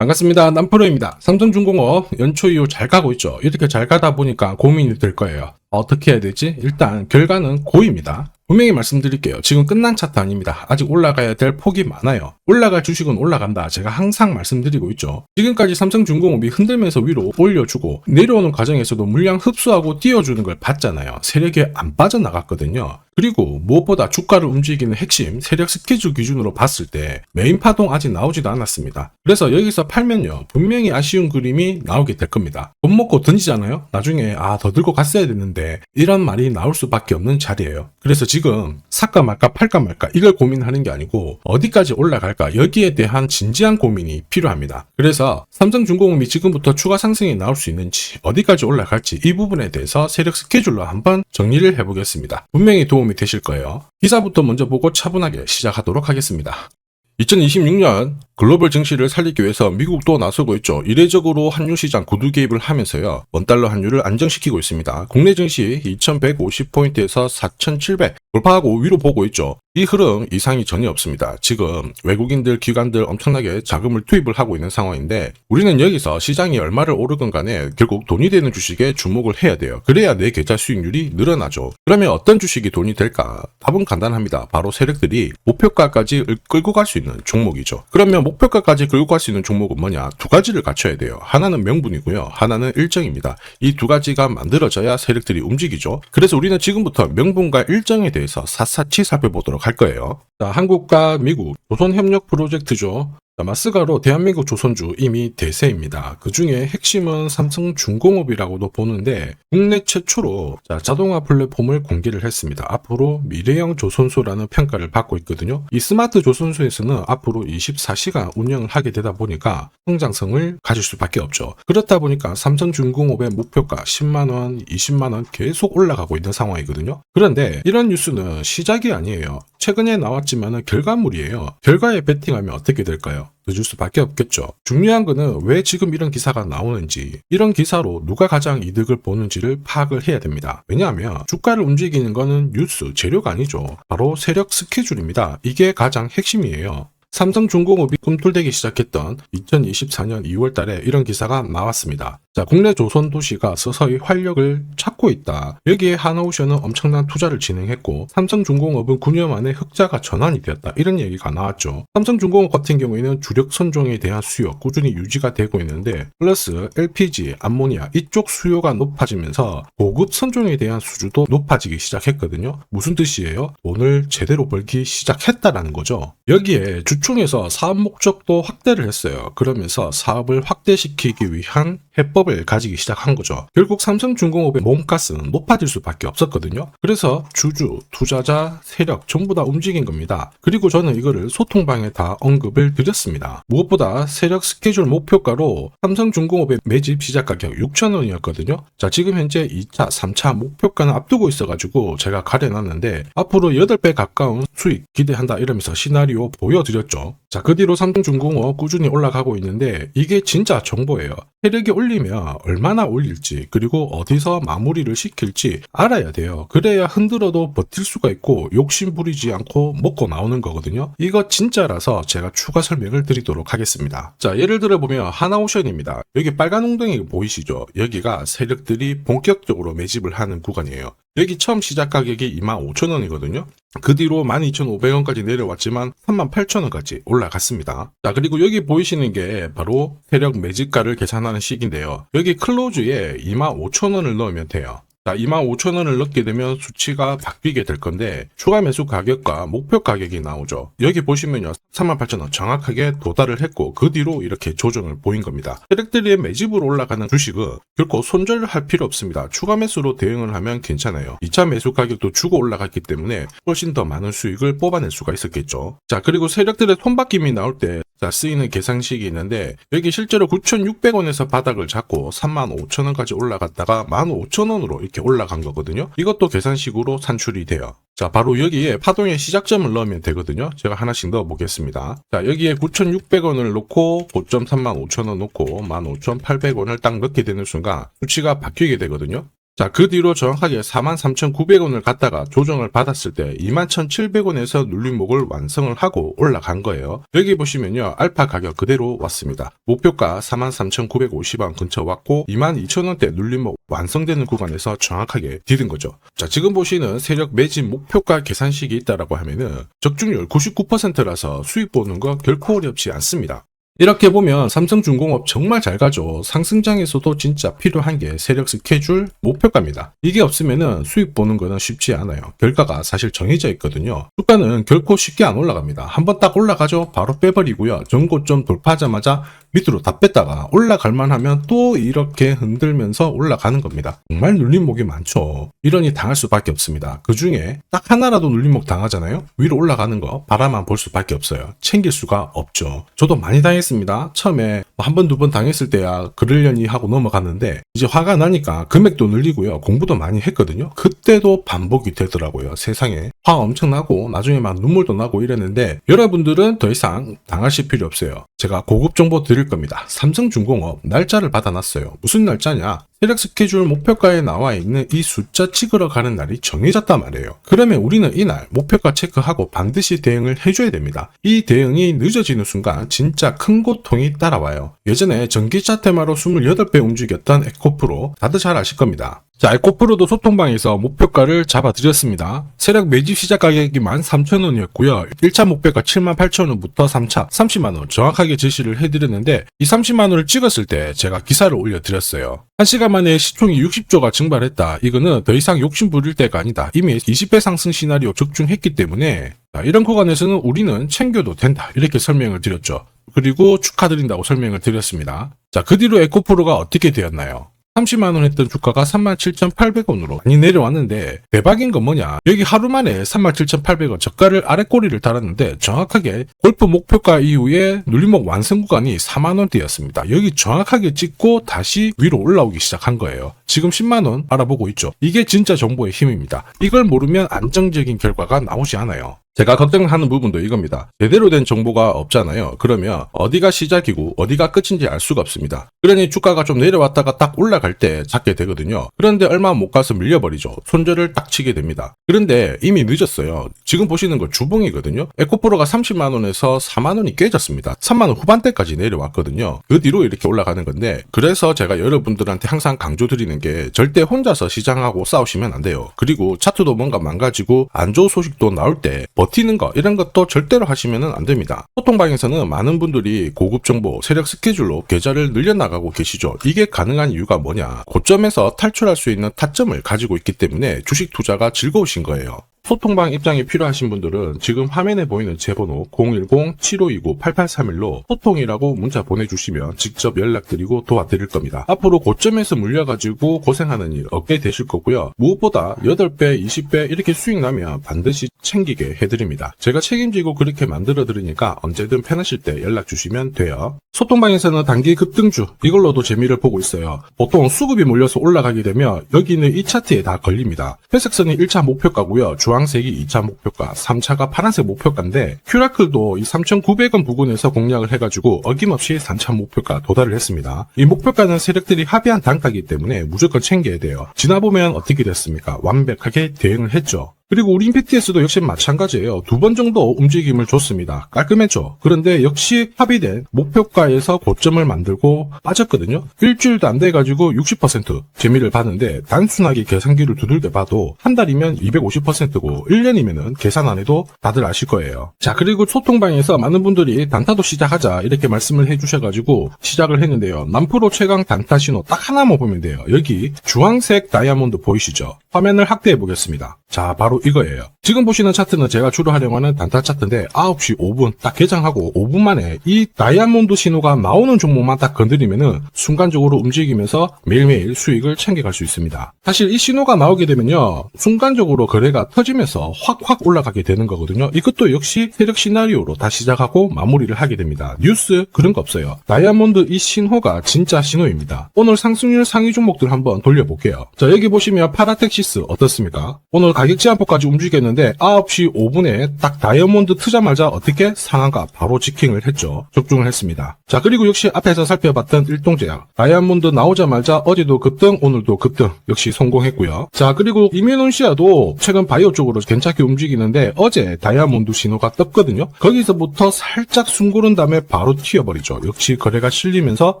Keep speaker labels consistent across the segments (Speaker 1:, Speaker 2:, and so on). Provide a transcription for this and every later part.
Speaker 1: 반갑습니다. 남프로입니다. 삼성중공업 연초 이후 잘 가고 있죠. 이렇게 잘 가다 보니까 고민이 될 거예요. 어떻게 해야 되지? 일단 결과는 고입니다. 분명히 말씀드릴게요. 지금 끝난 차트 아닙니다. 아직 올라가야 될 폭이 많아요. 올라갈 주식은 올라간다. 제가 항상 말씀드리고 있죠. 지금까지 삼성중공업이 흔들면서 위로 올려주고 내려오는 과정에서도 물량 흡수하고 띄워주는 걸 봤잖아요. 세력이 안 빠져나갔거든요. 그리고 무엇보다 주가를 움직이는 핵심 세력 스케줄 기준으로 봤을 때 메인 파동 아직 나오지도 않았습니다. 그래서 여기서 팔면요 분명히 아쉬운 그림이 나오게 될 겁니다. 돈 먹고 던지잖아요. 나중에 더 들고 갔어야 됐는데 이런 말이 나올 수밖에 없는 자리예요. 그래서 지금 살까 말까 팔까 말까 이걸 고민하는 게 아니고 어디까지 올라갈까 여기에 대한 진지한 고민이 필요합니다. 그래서 삼성중공업이 지금부터 추가 상승이 나올 수 있는지 어디까지 올라갈지 이 부분에 대해서 세력 스케줄로 한번 정리를 해보겠습니다. 분명히 도움이 되실 거예요. 기사부터 먼저 보고 차분하게 시작하도록 하겠습니다. 2026년 글로벌 증시를 살리기 위해서 미국도 나서고 있죠. 이례적으로 환율 시장 구두 개입을 하면서요. 원달러 환율을 안정시키고 있습니다. 국내 증시 2150포인트에서 4700 돌파하고 위로 보고 있죠. 이 흐름 이상이 전혀 없습니다. 지금 외국인들, 기관들 엄청나게 자금을 투입을 하고 있는 상황인데 우리는 여기서 시장이 얼마를 오르건 간에 결국 돈이 되는 주식에 주목을 해야 돼요. 그래야 내 계좌 수익률이 늘어나죠. 그러면 어떤 주식이 돈이 될까? 답은 간단합니다. 바로 세력들이 목표가까지 끌고 갈 수 있는 종목이죠. 그러면 목표가까지 끌고 갈 수 있는 종목은 뭐냐? 두 가지를 갖춰야 돼요. 하나는 명분이고요. 하나는 일정입니다. 이 두 가지가 만들어져야 세력들이 움직이죠. 그래서 우리는 지금부터 명분과 일정에 대해서 샅샅이 살펴보도록 할 거예요. 자, 한국과 미국 조선협력 프로젝트죠. 마스가로 대한민국 조선주 이미 대세입니다. 그 중에 핵심은 삼성중공업이라고도 보는데 국내 최초로 자동화 플랫폼을 공개를 했습니다. 앞으로 미래형 조선소라는 평가를 받고 있거든요. 이 스마트 조선소에서는 앞으로 24시간 운영을 하게 되다 보니까 성장성을 가질 수밖에 없죠. 그렇다 보니까 삼성중공업의 목표가 10만원, 20만원 계속 올라가고 있는 상황이거든요. 그런데 이런 뉴스는 시작이 아니에요. 최근에 나왔지만 결과물이에요. 결과에 베팅하면 어떻게 될까요? 늦을 수밖에 없겠죠. 중요한 거는 왜 지금 이런 기사가 나오는지, 이런 기사로 누가 가장 이득을 보는지를 파악을 해야 됩니다. 왜냐하면 주가를 움직이는 거는 뉴스, 재료가 아니죠. 바로 세력 스케줄입니다. 이게 가장 핵심이에요. 삼성중공업이 꿈틀대기 시작했던 2024년 2월 달에 이런 기사가 나왔습니다. 자, 국내 조선 도시가 서서히 활력을 찾고 있다. 여기에 하나오션은 엄청난 투자를 진행했고 삼성중공업은 9년 만에 흑자가 전환이 되었다. 이런 얘기가 나왔죠. 삼성중공업 같은 경우에는 주력 선종에 대한 수요 꾸준히 유지가 되고 있는데 플러스 LPG, 암모니아 이쪽 수요가 높아지면서 고급 선종에 대한 수주도 높아지기 시작했거든요. 무슨 뜻이에요? 돈을 제대로 벌기 시작했다라는 거죠. 여기에 주총에서 사업 목적도 확대를 했어요. 그러면서 사업을 확대시키기 위한 해법을 가지기 시작한 거죠. 결국 삼성중공업의 몸값은 높아질 수밖에 없었거든요. 그래서 주주, 투자자, 세력 전부 다 움직인 겁니다. 그리고 저는 이거를 소통방에 다 언급을 드렸습니다. 무엇보다 세력 스케줄 목표가로 삼성중공업의 매집 시작 가격 6,000원이었거든요. 자, 지금 현재 2차, 3차 목표가는 앞두고 있어가지고 제가 가려놨는데 앞으로 8배 가까운 수익 기대한다 이러면서 시나리오 보여드렸죠. 자, 그 뒤로 삼성중공업 꾸준히 올라가고 있는데 이게 진짜 정보예요. 세력이 올리면 얼마나 올릴지 그리고 어디서 마무리를 시킬지 알아야 돼요. 그래야 흔들어도 버틸 수가 있고 욕심 부리지 않고 먹고 나오는 거거든요. 이거 진짜라서 제가 추가 설명을 드리도록 하겠습니다. 자, 예를 들어 보면 하나오션입니다. 여기 빨간 웅덩이 보이시죠? 여기가 세력들이 본격적으로 매집을 하는 구간이에요. 여기 처음 시작 가격이 25,000원이거든요. 그 뒤로 12,500원까지 내려왔지만 38,000원까지 올라갔습니다. 자, 그리고 여기 보이시는 게 바로 세력 매집가를 계산하는 식인데요. 여기 클로즈에 25,000원을 넣으면 돼요. 자, 25,000원을 넣게 되면 수치가 바뀌게 될 건데 추가 매수 가격과 목표 가격이 나오죠. 여기 보시면요 38,000원 정확하게 도달을 했고 그 뒤로 이렇게 조정을 보인 겁니다. 세력들이 매집으로 올라가는 주식은 결코 손절을 할 필요 없습니다. 추가 매수로 대응을 하면 괜찮아요. 2차 매수 가격도 주고 올라갔기 때문에 훨씬 더 많은 수익을 뽑아낼 수가 있었겠죠. 자, 그리고 세력들의 손바뀜이 나올 때 쓰이는 계산식이 있는데 여기 실제로 9,600원에서 바닥을 잡고 35,000원까지 올라갔다가 15,000원으로 이렇게 올라간 거거든요. 이것도 계산식으로 산출이 돼요. 자, 바로 여기에 파동의 시작점을 넣으면 되거든요. 제가 하나씩 넣어 보겠습니다. 자, 여기에 9,600원을 놓고 고점 35,000원 놓고 15,800원을 딱 넣게 되는 순간 수치가 바뀌게 되거든요. 자, 그 뒤로 정확하게 43,900원을 갖다가 조정을 받았을 때 21,700원에서 눌림목을 완성을 하고 올라간 거예요. 여기 보시면요, 알파 가격 그대로 왔습니다. 목표가 43,950원 근처 왔고 22,000원대 눌림목 완성되는 구간에서 정확하게 디딘 거죠. 자, 지금 보시는 세력 매집 목표가 계산식이 있다라고 하면은 적중률 99%라서 수익 보는 거 결코 어렵지 않습니다. 이렇게 보면 삼성중공업 정말 잘 가죠. 상승장에서도 진짜 필요한 게 세력 스케줄 목표가입니다. 이게 없으면은 수익 보는 거는 쉽지 않아요. 결과가 사실 정해져 있거든요. 주가는 결코 쉽게 안 올라갑니다. 한번 딱 올라가죠. 바로 빼버리고요. 전고점 돌파하자마자 밑으로 다 뺐다가 올라갈 만하면 또 이렇게 흔들면서 올라가는 겁니다. 정말 눌림목이 많죠. 이러니 당할 수밖에 없습니다. 그 중에 딱 하나라도 눌림목 당하잖아요. 위로 올라가는 거 바라만 볼 수밖에 없어요. 챙길 수가 없죠. 저도 많이 당했습니다. 처음에 한 번, 두 번 당했을 때야 그러려니 하고 넘어갔는데 이제 화가 나니까 금액도 늘리고요. 공부도 많이 했거든요. 그때도 반복이 되더라고요. 세상에 화 엄청 나고 나중에 막 눈물도 나고 이랬는데 여러분들은 더 이상 당하실 필요 없어요. 제가 고급 정보 드릴 겁니다. 삼성중공업 날짜를 받아놨어요. 무슨 날짜냐? 세력 스케줄 목표가에 나와 있는 이 숫자 찍으러 가는 날이 정해졌단 말이에요. 그러면 우리는 이날 목표가 체크하고 반드시 대응을 해줘야 됩니다. 이 대응이 늦어지는 순간 진짜 큰 고통이 따라와요. 예전에 전기차 테마로 28배 움직였던 에코프로 다들 잘 아실 겁니다. 자, 에코프로도 소통방에서 목표가를 잡아드렸습니다. 세력 매집 시작 가격이 13,000원이었고요. 1차 목표가 78,000원부터 3차 30만원 정확하게 제시를 해드렸는데 이 30만원을 찍었을 때 제가 기사를 올려드렸어요. 1시간 만에 시총이 60조가 증발했다. 이거는 더 이상 욕심 부릴 때가 아니다. 이미 20배 상승 시나리오 적중했기 때문에 자, 이런 구간에서는 우리는 챙겨도 된다. 이렇게 설명을 드렸죠. 그리고 축하드린다고 설명을 드렸습니다. 자, 그 뒤로 에코프로가 어떻게 되었나요? 30만원 했던 주가가 37,800원으로 많이 내려왔는데 대박인 건 뭐냐, 여기 하루 만에 37,800원 저가를 아래 꼬리를 달았는데 정확하게 골프 목표가 이후에 눌림목 완성 구간이 4만원대였습니다. 여기 정확하게 찍고 다시 위로 올라오기 시작한 거예요. 지금 10만원 알아보고 있죠. 이게 진짜 정보의 힘입니다. 이걸 모르면 안정적인 결과가 나오지 않아요. 제가 걱정하는 부분도 이겁니다. 제대로 된 정보가 없잖아요. 그러면 어디가 시작이고 어디가 끝인지 알 수가 없습니다. 그러니 주가가 좀 내려왔다가 딱 올라갈 때 잡게 되거든요. 그런데 얼마 못 가서 밀려버리죠. 손절을 딱 치게 됩니다. 그런데 이미 늦었어요. 지금 보시는 거 주봉이거든요. 에코프로가 30만원에서 4만원이 깨졌습니다. 3만원 후반대까지 내려왔거든요. 그 뒤로 이렇게 올라가는 건데, 그래서 제가 여러분들한테 항상 강조드리는 게 절대 혼자서 시장하고 싸우시면 안 돼요. 그리고 차트도 뭔가 망가지고 안 좋은 소식도 나올 때 버티는 거, 이런 것도 절대로 하시면 안 됩니다. 소통방에서는 많은 분들이 고급 정보, 세력 스케줄로 계좌를 늘려나가고 계시죠. 이게 가능한 이유가 뭐냐? 고점에서 탈출할 수 있는 타점을 가지고 있기 때문에 주식 투자가 즐거우신 거예요. 소통방 입장이 필요하신 분들은 지금 화면에 보이는 제 번호 010-7529-8831로 소통이라고 문자 보내주시면 직접 연락드리고 도와드릴 겁니다. 앞으로 고점에서 물려가지고 고생하는 일 없게 되실 거고요. 무엇보다 8배, 20배 이렇게 수익 나면 반드시 챙기게 해드립니다. 제가 책임지고 그렇게 만들어드리니까 언제든 편하실 때 연락 주시면 돼요. 소통방에서는 단기 급등주 이걸로도 재미를 보고 있어요. 보통 수급이 몰려서 올라가게 되면 여기 있는 이 차트에 다 걸립니다. 회색선이 1차 목표가고요. 주황색이 2차 목표가, 3차가 파란색 목표가인데 큐라클도 이 3,900원 부근에서 공략을 해가지고 어김없이 3차 목표가 도달을 했습니다. 이 목표가는 세력들이 합의한 단가이기 때문에 무조건 챙겨야 돼요. 지나보면 어떻게 됐습니까? 완벽하게 대응을 했죠. 그리고 우리 임팩트에서도 역시 마찬가지예요. 2번 정도 움직임을 줬습니다. 깔끔했죠. 그런데 역시 합의된 목표가에서 고점을 만들고 빠졌거든요. 일주일도 안 돼가지고 60% 재미를 봤는데 단순하게 계산기를 두들겨 봐도 한 달이면 250%고 1년이면은 계산 안 해도 다들 아실 거예요. 자, 그리고 소통방에서 많은 분들이 단타도 시작하자 이렇게 말씀을 해주셔가지고 시작을 했는데요. 남프로 최강 단타 신호 딱 하나만 보면 돼요. 여기 주황색 다이아몬드 보이시죠? 화면을 확대해 보겠습니다. 자, 바로 이거예요. 지금 보시는 차트는 제가 주로 활용하는 단타 차트인데 9시 5분 딱 개장하고 5분 만에 이 다이아몬드 신호가 나오는 종목만 딱 건드리면은 순간적으로 움직이면서 매일매일 수익을 챙겨갈 수 있습니다. 사실 이 신호가 나오게 되면요, 순간적으로 거래가 터지면서 확 올라가게 되는 거거든요. 이것도 역시 세력 시나리오로 다 시작하고 마무리를 하게 됩니다. 뉴스 그런 거 없어요. 다이아몬드 이 신호가 진짜 신호입니다. 오늘 상승률 상위 종목들 한번 돌려볼게요. 자, 여기 보시면 파라텍시스 어떻습니까? 오늘 가격 제한폭까지 움직였는데 있었는데 9시 5분에 딱 다이아몬드 트자마자 어떻게 상한가 바로 지킹을 했죠. 적중을 했습니다. 자, 그리고 역시 앞에서 살펴봤던 일동제약 다이아몬드 나오자마자 어제도 급등 오늘도 급등 역시 성공했고요. 자, 그리고 이메논시아도 최근 바이오 쪽으로 괜찮게 움직이는데 어제 다이아몬드 신호가 떴거든요. 거기서부터 살짝 숨 고른 다음에 바로 튀어버리죠. 역시 거래가 실리면서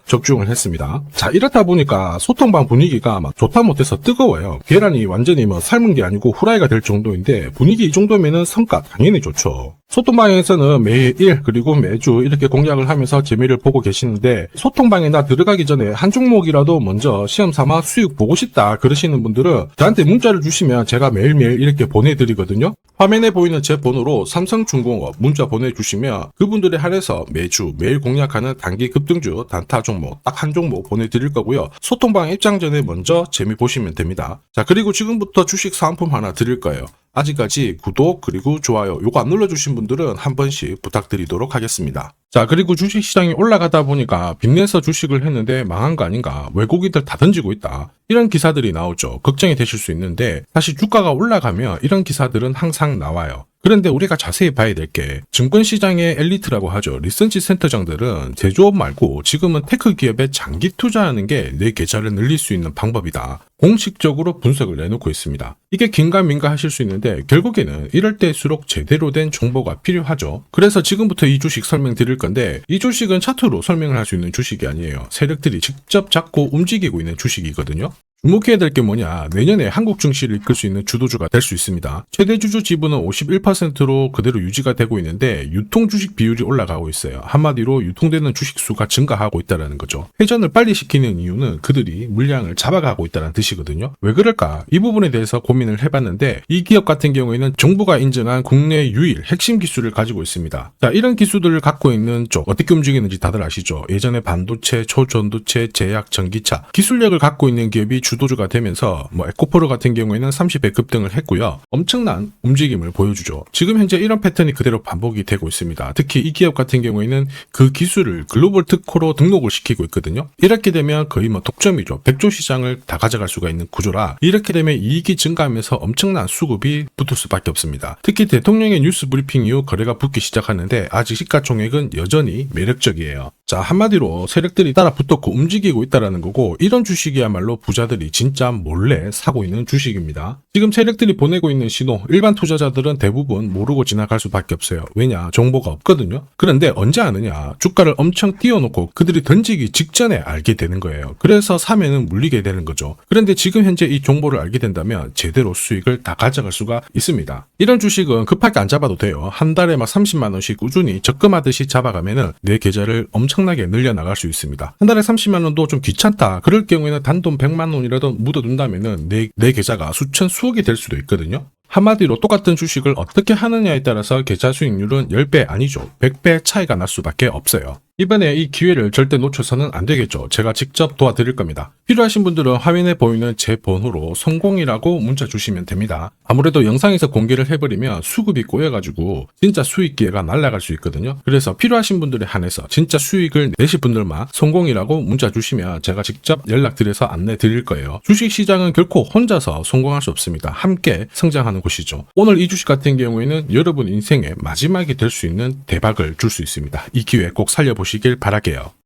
Speaker 1: 적중을 했습니다. 자, 이렇다 보니까 소통방 분위기가 막 좋다 못해서 뜨거워요. 계란이 완전히 뭐 삶은 게 아니고 후라이가 될 정도인데 분위기 이 정도면은 성과 당연히 좋죠. 소통방에서는 매일 그리고 매주 이렇게 공략을 하면서 재미를 보고 계시는데 소통방에 나 들어가기 전에 한 종목이라도 먼저 시험 삼아 수익 보고 싶다 그러시는 분들은 저한테 문자를 주시면 제가 매일매일 이렇게 보내드리거든요. 화면에 보이는 제 번호로 삼성중공업 문자 보내주시면 그분들에 한해서 매주 매일 공략하는 단기 급등주 단타 종목 딱 한 종목 보내드릴 거고요. 소통방 입장 전에 먼저 재미 보시면 됩니다. 자, 그리고 지금부터 주식 사은품 하나 드릴 거예요. 아직까지 구독 그리고 좋아요 요거 안 눌러주신 분들은 한 번씩 부탁드리도록 하겠습니다. 자, 그리고 주식시장이 올라가다 보니까 빚내서 주식을 했는데 망한 거 아닌가, 외국인들 다 던지고 있다, 이런 기사들이 나오죠. 걱정이 되실 수 있는데 사실 주가가 올라가면 이런 기사들은 항상 나와요. 그런데 우리가 자세히 봐야 될 게 증권시장의 엘리트라고 하죠. 리서치 센터장들은 제조업 말고 지금은 테크 기업에 장기 투자하는 게 내 계좌를 늘릴 수 있는 방법이다. 공식적으로 분석을 내놓고 있습니다. 이게 긴가민가 하실 수 있는데 결국에는 이럴 때일수록 제대로 된 정보가 필요하죠. 그래서 지금부터 이 주식 설명드릴 건데 이 주식은 차트로 설명을 할 수 있는 주식이 아니에요. 세력들이 직접 잡고 움직이고 있는 주식이거든요. 주목해야 될 게 뭐냐, 내년에 한국 증시를 이끌 수 있는 주도주가 될 수 있습니다. 최대 주주 지분은 51%로 그대로 유지가 되고 있는데 유통 주식 비율이 올라가고 있어요. 한마디로 유통되는 주식 수가 증가하고 있다는 거죠. 회전을 빨리 시키는 이유는 그들이 물량을 잡아가고 있다는 뜻이거든요. 왜 그럴까? 이 부분에 대해서 고민을 해봤는데 이 기업 같은 경우에는 정부가 인정한 국내 유일 핵심 기술을 가지고 있습니다. 자, 이런 기술들을 갖고 있는 쪽 어떻게 움직이는지 다들 아시죠? 예전에 반도체, 초전도체, 제약, 전기차 기술력을 갖고 있는 기업이 주도주가 되면서 에코프로 같은 경우에는 30배 급등을 했고요. 엄청난 움직임을 보여주죠. 지금 현재 이런 패턴이 그대로 반복이 되고 있습니다. 특히 이 기업 같은 경우에는 그 기술을 글로벌 특허로 등록을 시키고 있거든요. 이렇게 되면 거의 독점이죠. 100조 시장을 다 가져갈 수가 있는 구조라 이렇게 되면 이익이 증가하면서 엄청난 수급이 붙을 수밖에 없습니다. 특히 대통령의 뉴스 브리핑 이후 거래가 붙기 시작하는데 아직 시가총액은 여전히 매력적이에요. 자, 한마디로 세력들이 따라 붙었고 움직이고 있다는 거고 이런 주식이야말로 부자들이 진짜 몰래 사고 있는 주식입니다. 지금 세력들이 보내고 있는 신호 일반 투자자들은 대부분 모르고 지나갈 수밖에 없어요. 왜냐? 정보가 없거든요. 그런데 언제 아느냐? 주가를 엄청 띄워놓고 그들이 던지기 직전에 알게 되는 거예요. 그래서 사면은 물리게 되는 거죠. 그런데 지금 현재 이 정보를 알게 된다면 제대로 수익을 다 가져갈 수가 있습니다. 이런 주식은 급하게 안 잡아도 돼요. 한 달에 30만 원씩 꾸준히 적금하듯이 잡아가면은 내 계좌를 엄청나게 늘려나갈 수 있습니다. 한 달에 30만 원도 좀 귀찮다. 그럴 경우에는 단돈 100만 원이라도 묻어둔다면은 내 계좌가 수천 수억이 될 수도 있거든요. 한마디로 똑같은 주식을 어떻게 하느냐에 따라서 계좌 수익률은 10배 아니죠. 100배 차이가 날 수밖에 없어요. 이번에 이 기회를 절대 놓쳐서는 안 되겠죠. 제가 직접 도와드릴 겁니다. 필요하신 분들은 화면에 보이는 제 번호로 성공이라고 문자 주시면 됩니다. 아무래도 영상에서 공개를 해버리면 수급이 꼬여가지고 진짜 수익 기회가 날아갈 수 있거든요. 그래서 필요하신 분들에 한해서 진짜 수익을 내실 분들만 성공이라고 문자 주시면 제가 직접 연락드려서 안내 드릴 거예요. 주식시장은 결코 혼자서 성공할 수 없습니다. 함께 성장하는 곳이죠. 오늘 이 주식 같은 경우에는 여러분 인생의 마지막이 될 수 있는 대박을 줄 수 있습니다. 이 기회 꼭 살려보시길 바랄게요.